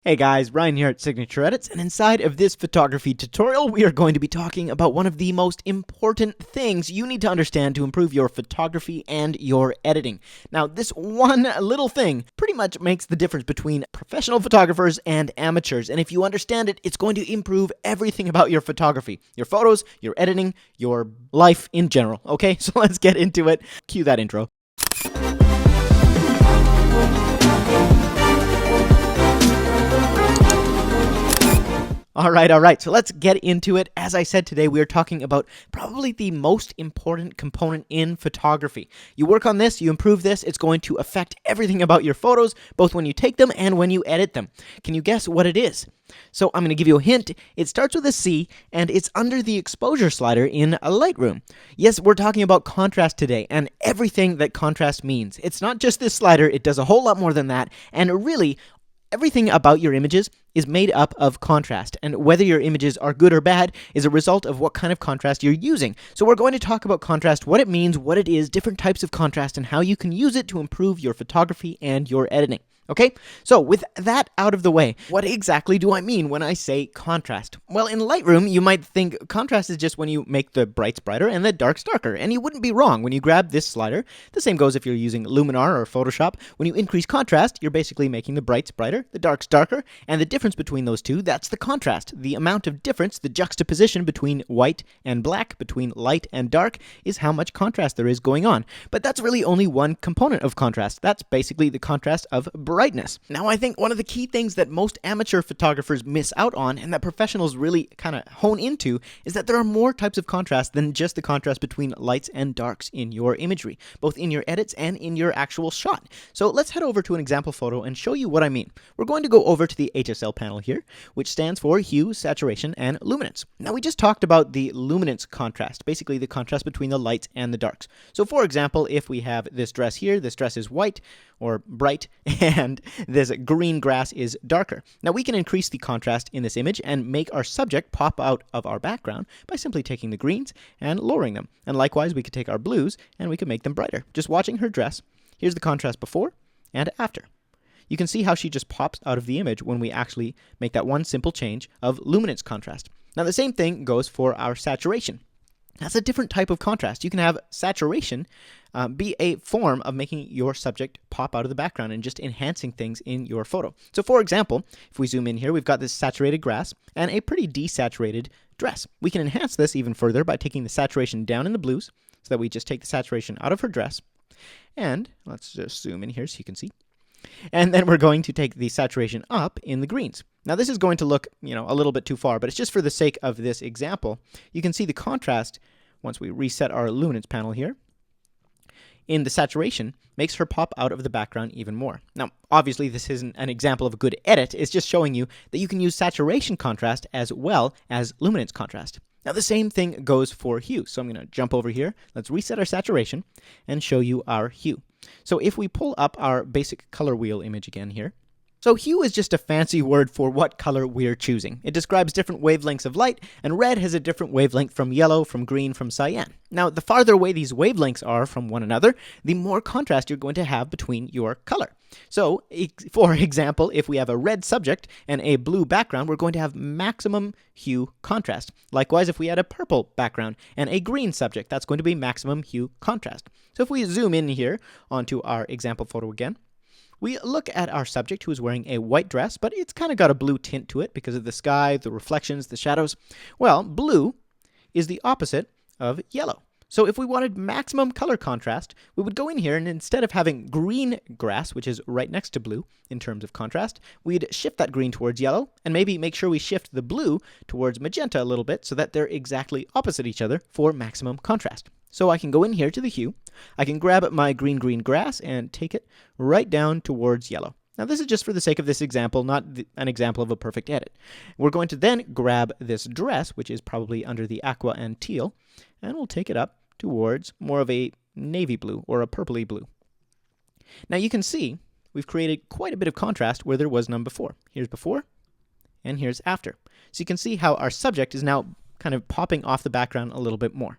Hey guys, Ryan here at Signature Edits, and inside of this photography tutorial, we are going to be talking about one of the most important things you need to understand to improve your photography and your editing. Now, this one little thing pretty much makes the difference between professional photographers and amateurs, and if you understand it, it's going to improve everything about your photography, your photos, your editing, your life in general, okay? So let's get into it. Cue that intro. All right. So let's get into it. As I said today, we are talking about probably the most important component in photography. You work on this, you improve this, it's going to affect everything about your photos, both when you take them and when you edit them. Can you guess what it is? So I'm going to give you a hint. It starts with a C, and it's under the exposure slider in Lightroom. Yes, we're talking about contrast today, and everything that contrast means. It's not just this slider, it does a whole lot more than that, and really, everything about your images is made up of contrast, and whether your images are good or bad is a result of what kind of contrast you're using. So we're going to talk about contrast, what it means, what it is, different types of contrast, and how you can use it to improve your photography and your editing. Okay, so with that out of the way, what exactly do I mean when I say contrast? Well, in Lightroom, you might think contrast is just when you make the brights brighter and the darks darker, and you wouldn't be wrong when you grab this slider. The same goes if you're using Luminar or Photoshop. When you increase contrast, you're basically making the brights brighter, the darks darker, and the difference between those two, that's the contrast. The amount of difference, the juxtaposition between white and black, between light and dark, is how much contrast there is going on. But that's really only one component of contrast. That's basically the contrast of brightness. Now, I think one of the key things that most amateur photographers miss out on and that professionals really kind of hone into is that there are more types of contrast than just the contrast between lights and darks in your imagery, both in your edits and in your actual shot. So let's head over to an example photo and show you what I mean. We're going to go over to the HSL panel here, which stands for hue, saturation, and luminance. Now, we just talked about the luminance contrast, basically the contrast between the lights and the darks. So for example, if we have this dress here, this dress is white or bright, and this green grass is darker. Now we can increase the contrast in this image and make our subject pop out of our background by simply taking the greens and lowering them. And likewise, we could take our blues and we could make them brighter. Just watching her dress, here's the contrast before and after. You can see how she just pops out of the image when we actually make that one simple change of luminance contrast. Now the same thing goes for our saturation. That's a different type of contrast. You can have saturation be a form of making your subject pop out of the background and just enhancing things in your photo. So for example, if we zoom in here, we've got this saturated grass and a pretty desaturated dress. We can enhance this even further by taking the saturation down in the blues so that we just take the saturation out of her dress. And let's just zoom in here so you can see. And then we're going to take the saturation up in the greens. Now this is going to look, a little bit too far, but it's just for the sake of this example. You can see the contrast, once we reset our luminance panel here, in the saturation, makes her pop out of the background even more. Now, obviously this isn't an example of a good edit, it's just showing you that you can use saturation contrast as well as luminance contrast. Now the same thing goes for hue, so I'm going to jump over here, let's reset our saturation, and show you our hue. So if we pull up our basic color wheel image again here, so hue is just a fancy word for what color we're choosing. It describes different wavelengths of light, and red has a different wavelength from yellow, from green, from cyan. Now, the farther away these wavelengths are from one another, the more contrast you're going to have between your color. So, for example, if we have a red subject and a blue background, we're going to have maximum hue contrast. Likewise, if we had a purple background and a green subject, that's going to be maximum hue contrast. So if we zoom in here onto our example photo again, we look at our subject who is wearing a white dress, but it's kind of got a blue tint to it because of the sky, the reflections, the shadows. Well, blue is the opposite of yellow. So if we wanted maximum color contrast, we would go in here and instead of having green grass, which is right next to blue in terms of contrast, we'd shift that green towards yellow and maybe make sure we shift the blue towards magenta a little bit so that they're exactly opposite each other for maximum contrast. So I can go in here to the hue, I can grab my green grass and take it right down towards yellow. Now this is just for the sake of this example, not an example of a perfect edit. We're going to then grab this dress, which is probably under the aqua and teal, and we'll take it up towards more of a navy blue or a purpley blue. Now you can see we've created quite a bit of contrast where there was none before. Here's before, and here's after. So you can see how our subject is now kind of popping off the background a little bit more.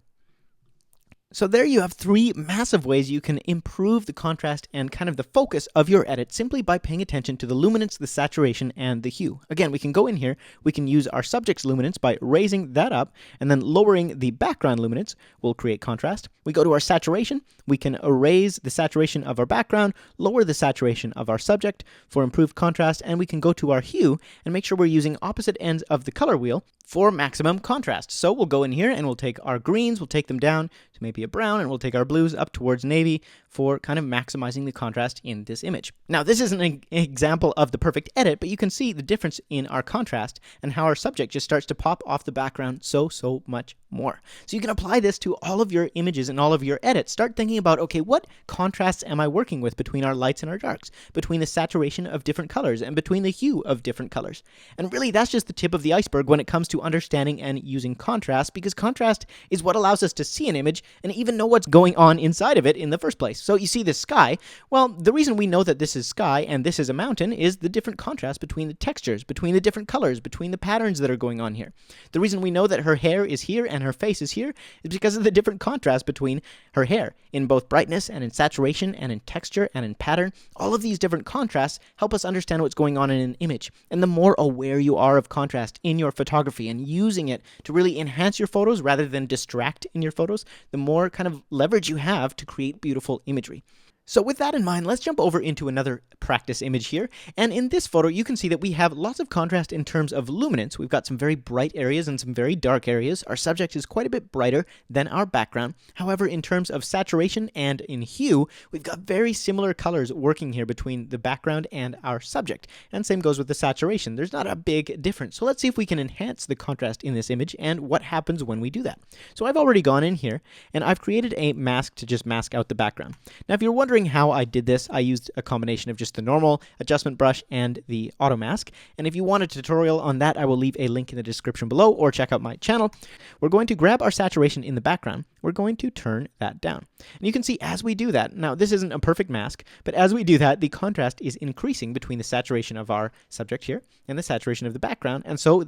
So there you have three massive ways you can improve the contrast and kind of the focus of your edit simply by paying attention to the luminance, the saturation, and the hue. Again, we can go in here, we can use our subject's luminance by raising that up, and then lowering the background luminance will create contrast. We go to our saturation, we can raise the saturation of our background, lower the saturation of our subject for improved contrast, and we can go to our hue and make sure we're using opposite ends of the color wheel for maximum contrast. So we'll go in here and we'll take our greens, we'll take them down to maybe a brown, and we'll take our blues up towards navy for kind of maximizing the contrast in this image. Now, this isn't an example of the perfect edit, but you can see the difference in our contrast and how our subject just starts to pop off the background so much more. So you can apply this to all of your images and all of your edits. Start thinking about, okay, what contrasts am I working with between our lights and our darks, between the saturation of different colors, and between the hue of different colors? And really, that's just the tip of the iceberg when it comes to understanding and using contrast, because contrast is what allows us to see an image and even know what's going on inside of it in the first place. So you see this sky. Well, the reason we know that this is sky and this is a mountain is the different contrast between the textures, between the different colors, between the patterns that are going on here. The reason we know that her hair is here and her face is here is because of the different contrast between her hair in both brightness and in saturation and in texture and in pattern. All of these different contrasts help us understand what's going on in an image. And the more aware you are of contrast in your photography and using it to really enhance your photos rather than distract in your photos, the more kind of leverage you have to create beautiful imagery. So with that in mind, let's jump over into another practice image here. And in this photo, you can see that we have lots of contrast in terms of luminance. We've got some very bright areas and some very dark areas. Our subject is quite a bit brighter than our background. However, in terms of saturation and in hue, we've got very similar colors working here between the background and our subject. And same goes with the saturation. There's not a big difference. So let's see if we can enhance the contrast in this image and what happens when we do that. So I've already gone in here and I've created a mask to just mask out the background. Now, if you're wondering how I did this, I used a combination of just the normal adjustment brush and the auto mask. And if you want a tutorial on that, I will leave a link in the description below or check out my channel. We're going to grab our saturation in the background. We're going to turn that down. And you can see as we do that, now this isn't a perfect mask, but as we do that, the contrast is increasing between the saturation of our subject here and the saturation of the background. And so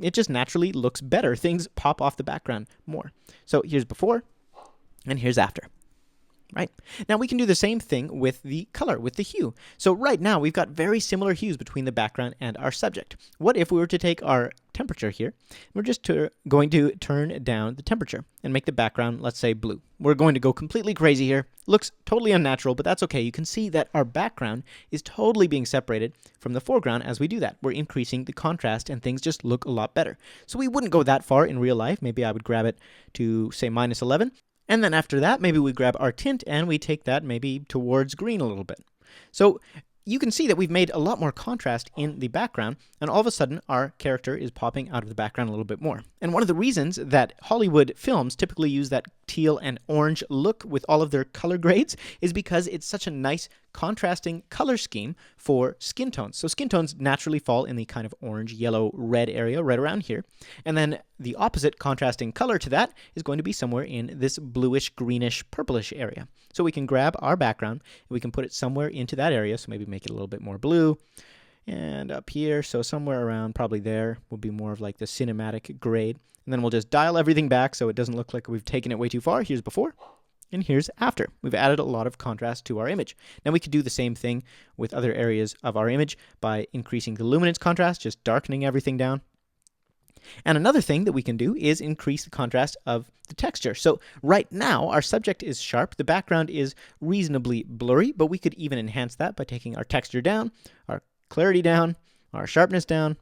it just naturally looks better. Things pop off the background more. So here's before and here's after. Right. Now we can do the same thing with the color, with the hue. So right now we've got very similar hues between the background and our subject. What if we were to take our temperature here? We're just going to turn down the temperature and make the background, let's say, blue. We're going to go completely crazy here. Looks totally unnatural, but that's okay. You can see that our background is totally being separated from the foreground as we do that. We're increasing the contrast and things just look a lot better. So we wouldn't go that far in real life. Maybe I would grab it to, say, -11. And then after that, maybe we grab our tint and we take that maybe towards green a little bit. So you can see that we've made a lot more contrast in the background, and all of a sudden our character is popping out of the background a little bit more. And one of the reasons that Hollywood films typically use that teal and orange look with all of their color grades is because it's such a nice contrasting color scheme for skin tones. So skin tones naturally fall in the kind of orange, yellow, red area right around here. And then the opposite contrasting color to that is going to be somewhere in this bluish, greenish, purplish area. So we can grab our background and we can put it somewhere into that area. So maybe make it a little bit more blue. And up here, so somewhere around probably there will be more of like the cinematic grade. And then we'll just dial everything back so it doesn't look like we've taken it way too far. Here's before. And here's after. We've added a lot of contrast to our image. Now we could do the same thing with other areas of our image by increasing the luminance contrast, just darkening everything down. And another thing that we can do is increase the contrast of the texture. So right now, our subject is sharp. The background is reasonably blurry, but we could even enhance that by taking our texture down, our clarity down, our sharpness down.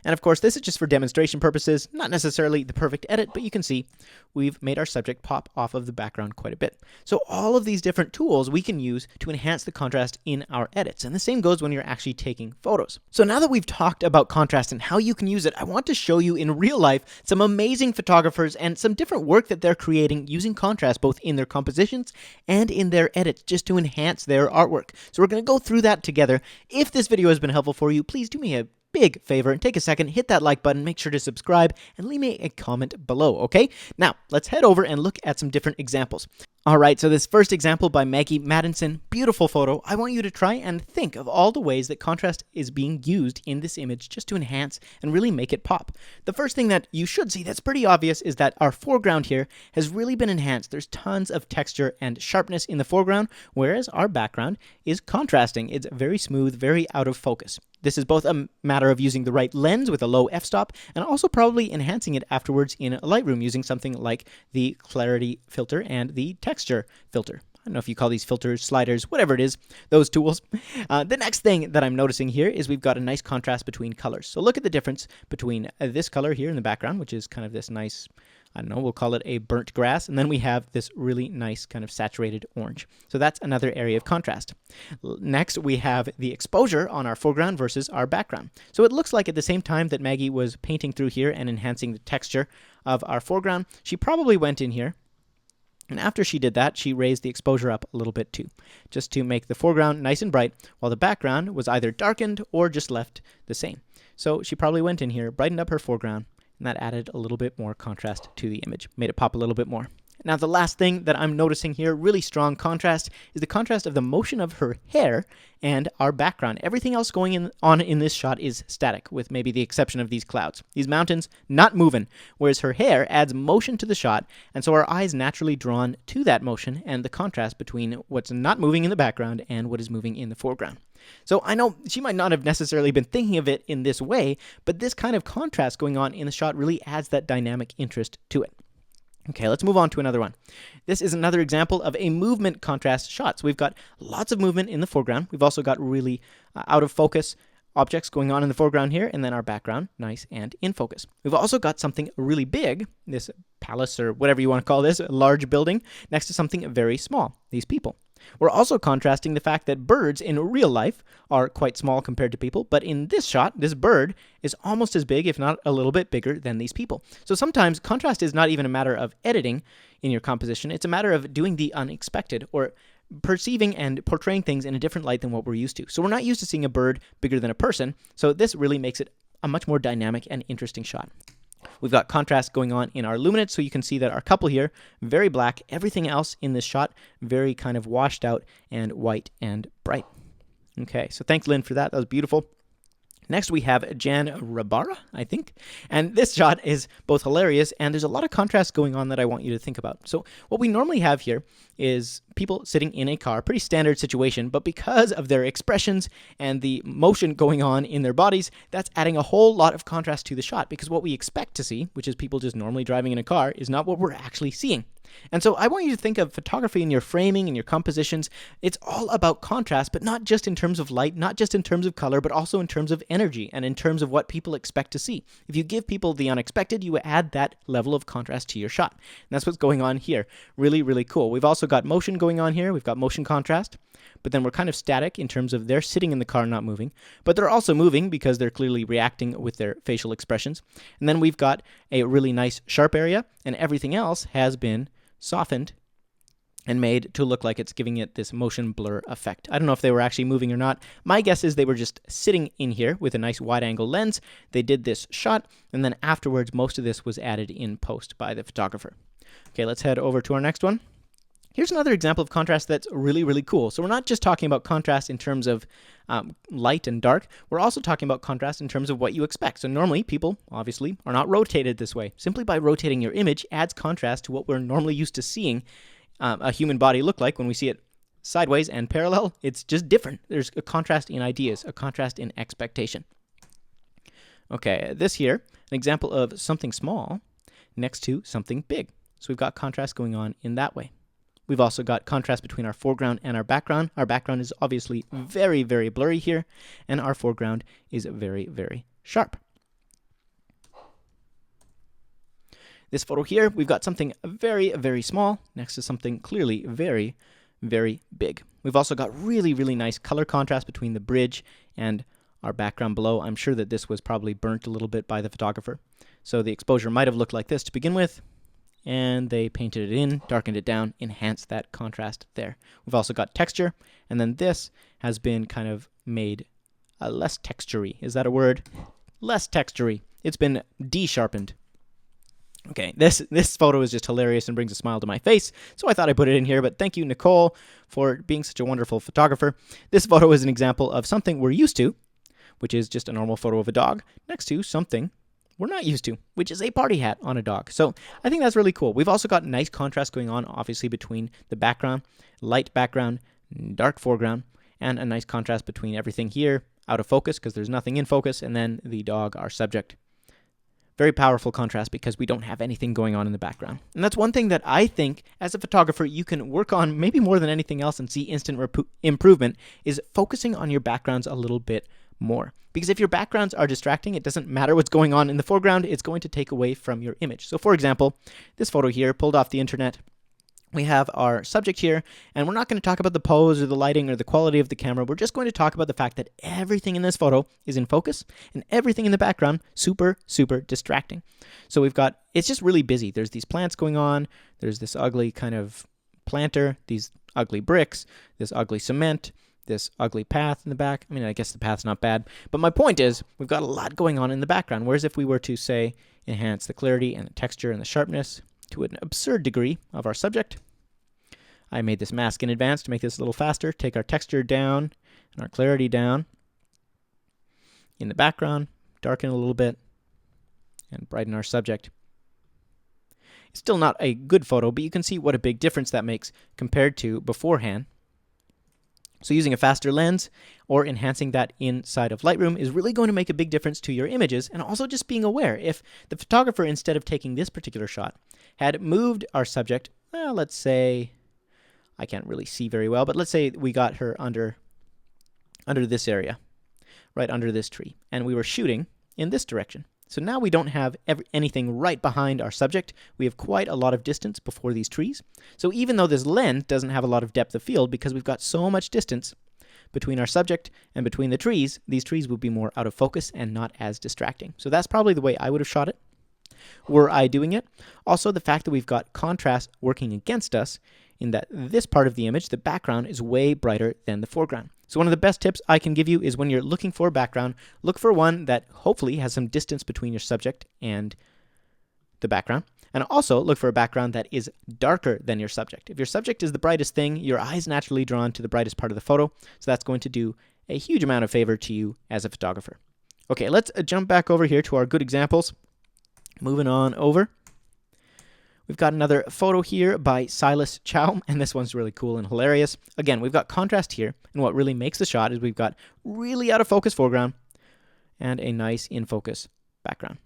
And of course, this is just for demonstration purposes, not necessarily the perfect edit, but you can see we've made our subject pop off of the background quite a bit. So all of these different tools we can use to enhance the contrast in our edits. And the same goes when you're actually taking photos. So now that we've talked about contrast and how you can use it, I want to show you in real life some amazing photographers and some different work that they're creating using contrast both in their compositions and in their edits just to enhance their artwork. So we're going to go through that together. If this video has been helpful for you, please do me a big favor and take a second, hit that like button, make sure to subscribe, and leave me a comment below, okay? Now, let's head over and look at some different examples. All right, so this first example by Maggie Madison, beautiful photo. I want you to try and think of all the ways that contrast is being used in this image just to enhance and really make it pop. The first thing that you should see that's pretty obvious is that our foreground here has really been enhanced. There's tons of texture and sharpness in the foreground, whereas our background is contrasting. It's very smooth, very out of focus. This is both a matter of using the right lens with a low f-stop and also probably enhancing it afterwards in Lightroom using something like the clarity filter and the texture filter. I don't know if you call these filters, sliders, whatever it is, those tools. The next thing that I'm noticing here is we've got a nice contrast between colors. So look at the difference between this color here in the background, which is kind of this nice, I don't know, we'll call it a burnt grass. And then we have this really nice kind of saturated orange. So that's another area of contrast. Next, we have the exposure on our foreground versus our background. So it looks like at the same time that Maggie was painting through here and enhancing the texture of our foreground, she probably went in here. And after she did that, she raised the exposure up a little bit too, just to make the foreground nice and bright, while the background was either darkened or just left the same. So she probably went in here, brightened up her foreground, and that added a little bit more contrast to the image, made it pop a little bit more. Now, the last thing that I'm noticing here, really strong contrast, is the contrast of the motion of her hair and our background. Everything else going on in this shot is static, with maybe the exception of these clouds. These mountains, not moving, whereas her hair adds motion to the shot, and so our eyes naturally drawn to that motion and the contrast between what's not moving in the background and what is moving in the foreground. So I know she might not have necessarily been thinking of it in this way, but this kind of contrast going on in the shot really adds that dynamic interest to it. Okay, let's move on to another one. This is another example of a movement contrast shot. So we've got lots of movement in the foreground. We've also got really out of focus objects going on in the foreground here, and then our background, nice and in focus. We've also got something really big, this palace or whatever you want to call this, a large building, next to something very small, these people. We're also contrasting the fact that birds in real life are quite small compared to people, but in this shot, this bird is almost as big, if not a little bit bigger, than these people. So sometimes contrast is not even a matter of editing in your composition, it's a matter of doing the unexpected, or perceiving and portraying things in a different light than what we're used to. So we're not used to seeing a bird bigger than a person, so this really makes it a much more dynamic and interesting shot. We've got contrast going on in our luminance, so you can see that our couple here, very black. Everything else in this shot, very kind of washed out and white and bright. Okay, so thanks, Lynn, for that. That was beautiful. Next, we have Jan Rabara, I think. And this shot is both hilarious, and there's a lot of contrast going on that I want you to think about. So what we normally have here is people sitting in a car, pretty standard situation, but because of their expressions and the motion going on in their bodies, that's adding a whole lot of contrast to the shot, because what we expect to see, which is people just normally driving in a car, is not what we're actually seeing. And so I want you to think of photography in your framing and your compositions. It's all about contrast, but not just in terms of light, not just in terms of color, but also in terms of energy and in terms of what people expect to see. If you give people the unexpected, you add that level of contrast to your shot. And that's what's going on here. Really, really cool. We've also got motion going on here. We've got motion contrast, but then we're kind of static in terms of they're sitting in the car not moving, but they're also moving because they're clearly reacting with their facial expressions. And then we've got a really nice sharp area, and everything else has been softened and made to look like it's giving it this motion blur effect. I don't know if they were actually moving or not. My guess is they were just sitting in here with a nice wide angle lens. They did this shot, and then afterwards most of this was added in post by the photographer. Okay, let's head over to our next one. Here's another example of contrast that's really, really cool. So we're not just talking about contrast in terms of light and dark. We're also talking about contrast in terms of what you expect. So normally people, obviously, are not rotated this way. Simply by rotating your image adds contrast to what we're normally used to seeing a human body look like when we see it sideways and parallel. It's just different. There's a contrast in ideas, a contrast in expectation. Okay, this here, an example of something small next to something big. So we've got contrast going on in that way. We've also got contrast between our foreground and our background. Our background is obviously very, very blurry here, and our foreground is very, very sharp. This photo here, we've got something very, very small next to something clearly very, very big. We've also got really, really nice color contrast between the bridge and our background below. I'm sure that this was probably burnt a little bit by the photographer. So the exposure might have looked like this to begin with, and they painted it in, darkened it down, enhanced that contrast there. We've also got texture, and then this has been kind of made less textury. Is that a word? Less textury. It's been de-sharpened. Okay, this photo is just hilarious and brings a smile to my face, so I thought I'd put it in here, but thank you, Nicole, for being such a wonderful photographer. This photo is an example of something we're used to, which is just a normal photo of a dog, next to something we're not used to, which is a party hat on a dog. So I think that's really cool. We've also got nice contrast going on, obviously, between the background, light background, dark foreground, and a nice contrast between everything here, out of focus, because there's nothing in focus, and then the dog, our subject. Very powerful contrast because we don't have anything going on in the background. And that's one thing that I think, as a photographer, you can work on maybe more than anything else and see instant improvement, is focusing on your backgrounds a little bit more. Because if your backgrounds are distracting, it doesn't matter what's going on in the foreground, it's going to take away from your image. So for example, this photo here, pulled off the internet, we have our subject here, and we're not going to talk about the pose or the lighting or the quality of the camera. We're just going to talk about the fact that everything in this photo is in focus, and everything in the background super, super distracting. So we've got, it's just really busy. There's these plants going on, there's this ugly kind of planter, these ugly bricks, this ugly cement, this ugly path in the back. I mean, I guess the path's not bad, but my point is we've got a lot going on in the background, whereas if we were to, say, enhance the clarity and the texture and the sharpness to an absurd degree of our subject. I made this mask in advance to make this a little faster. Take our texture down and our clarity down in the background, darken a little bit, and brighten our subject. It's still not a good photo, but you can see what a big difference that makes compared to beforehand. So using a faster lens or enhancing that inside of Lightroom is really going to make a big difference to your images, and also just being aware. If the photographer, instead of taking this particular shot, had moved our subject, well, let's say, I can't really see very well, but let's say we got her under this area, right under this tree, and we were shooting in this direction. So now we don't have anything right behind our subject. We have quite a lot of distance before these trees. So even though this lens doesn't have a lot of depth of field, because we've got so much distance between our subject and between the trees, these trees will be more out of focus and not as distracting. So that's probably the way I would have shot it were I doing it. Also, the fact that we've got contrast working against us in that this part of the image, the background, is way brighter than the foreground. So one of the best tips I can give you is when you're looking for a background, look for one that hopefully has some distance between your subject and the background. And also look for a background that is darker than your subject. If your subject is the brightest thing, your eye's naturally drawn to the brightest part of the photo. So that's going to do a huge amount of favor to you as a photographer. Okay, let's jump back over here to our good examples. Moving on over. We've got another photo here by Silas Chow, and this one's really cool and hilarious. Again, we've got contrast here, and what really makes the shot is we've got really out of focus foreground and a nice in focus background.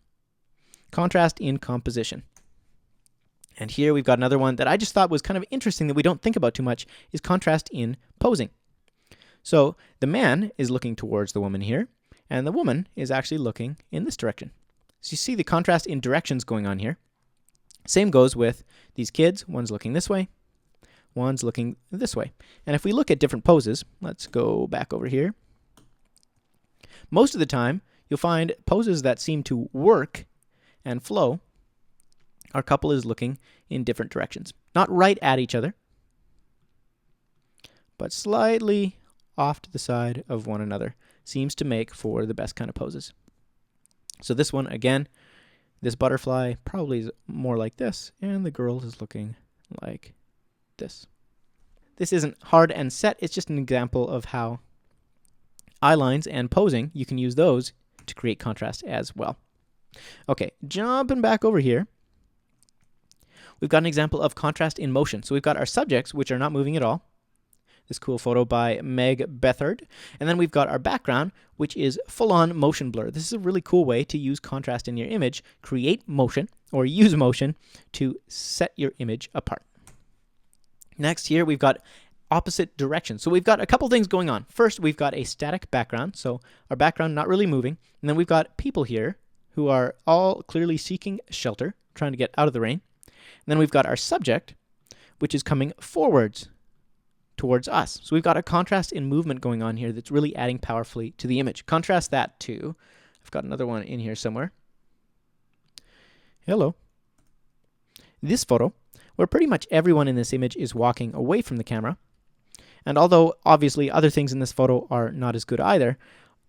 Contrast in composition. And here we've got another one that I just thought was kind of interesting that we don't think about too much, is contrast in posing. So the man is looking towards the woman here, and the woman is actually looking in this direction. So you see the contrast in directions going on here. Same goes with these kids. One's looking this way, one's looking this way. And if we look at different poses, let's go back over here. Most of the time, you'll find poses that seem to work and flow. Our couple is looking in different directions. Not right at each other, but slightly off to the side of one another. Seems to make for the best kind of poses. So this one, again, this butterfly probably is more like this, and the girl is looking like this. This isn't hard and set, it's just an example of how eye lines and posing, you can use those to create contrast as well. Okay, jumping back over here, we've got an example of contrast in motion. So we've got our subjects, which are not moving at all. This cool photo by Meg Bethard. And then we've got our background, which is full-on motion blur. This is a really cool way to use contrast in your image, create motion, or use motion to set your image apart. Next here, we've got opposite directions. So we've got a couple things going on. First, we've got a static background, so our background not really moving. And then we've got people here who are all clearly seeking shelter, trying to get out of the rain. And then we've got our subject, which is coming forwards towards us. So we've got a contrast in movement going on here that's really adding powerfully to the image. Contrast that to, I've got another one in here somewhere. Hello. This photo, where pretty much everyone in this image is walking away from the camera. And although obviously other things in this photo are not as good either,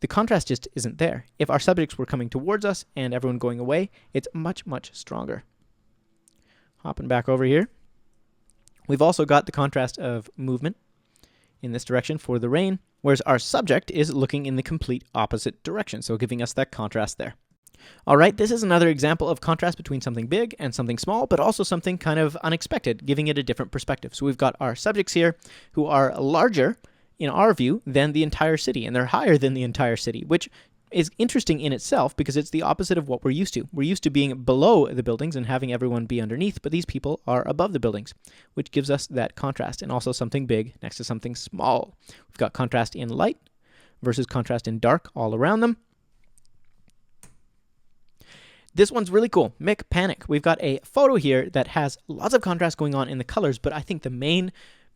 the contrast just isn't there. If our subjects were coming towards us and everyone going away, it's much, much stronger. Hopping back over here. We've also got the contrast of movement in this direction for the rain, whereas our subject is looking in the complete opposite direction, so giving us that contrast there. All right, this is another example of contrast between something big and something small, but also something kind of unexpected, giving it a different perspective. So we've got our subjects here who are larger, in our view, than the entire city, and they're higher than the entire city, which is interesting in itself because it's the opposite of what we're used to. We're used to being below the buildings and having everyone be underneath, but these people are above the buildings, which gives us that contrast, and also something big next to something small. We've got contrast in light versus contrast in dark all around them. This one's really cool. Mick Panic. We've got a photo here that has lots of contrast going on in the colors, but I think the main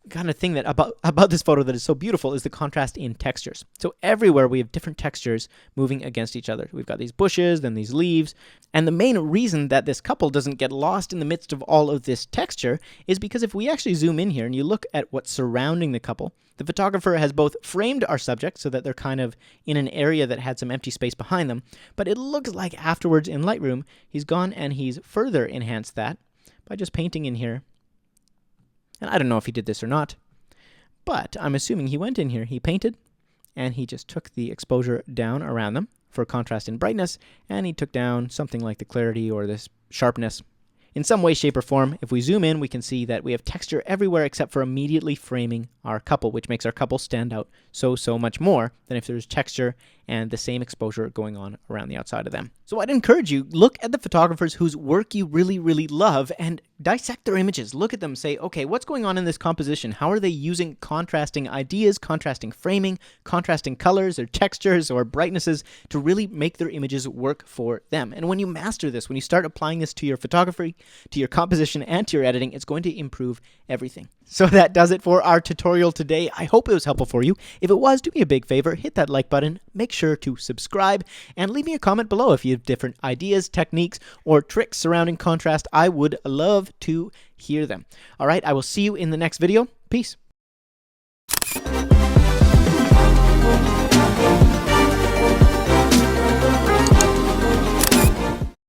kind of thing that about this photo that is so beautiful is the contrast in textures. So everywhere we have different textures moving against each other. We've got these bushes, then these leaves, and the main reason that this couple doesn't get lost in the midst of all of this texture is because if we actually zoom in here and you look at what's surrounding the couple, the photographer has both framed our subject so that they're kind of in an area that had some empty space behind them, but it looks like afterwards in Lightroom, he's gone and he's further enhanced that by just painting in here. And I don't know if he did this or not, but I'm assuming he went in here, he painted, and he just took the exposure down around them for contrast and brightness, and he took down something like the clarity or this sharpness. In some way, shape, or form, if we zoom in, we can see that we have texture everywhere except for immediately framing our couple, which makes our couple stand out so much more than if there's texture and the same exposure going on around the outside of them. So I'd encourage you, look at the photographers whose work you really love and dissect their images. Look at them, say, okay, what's going on in this composition? How are they using contrasting ideas, contrasting framing, contrasting colors or textures or brightnesses to really make their images work for them? And when you master this, when you start applying this to your photography, to your composition, and to your editing, it's going to improve everything. So that does it for our tutorial today. I hope it was helpful for you. If it was, do me a big favor, hit that like button, make sure to subscribe, and leave me a comment below if you have different ideas, techniques, or tricks surrounding contrast. I would love to hear them. All right, I will see you in the next video. Peace.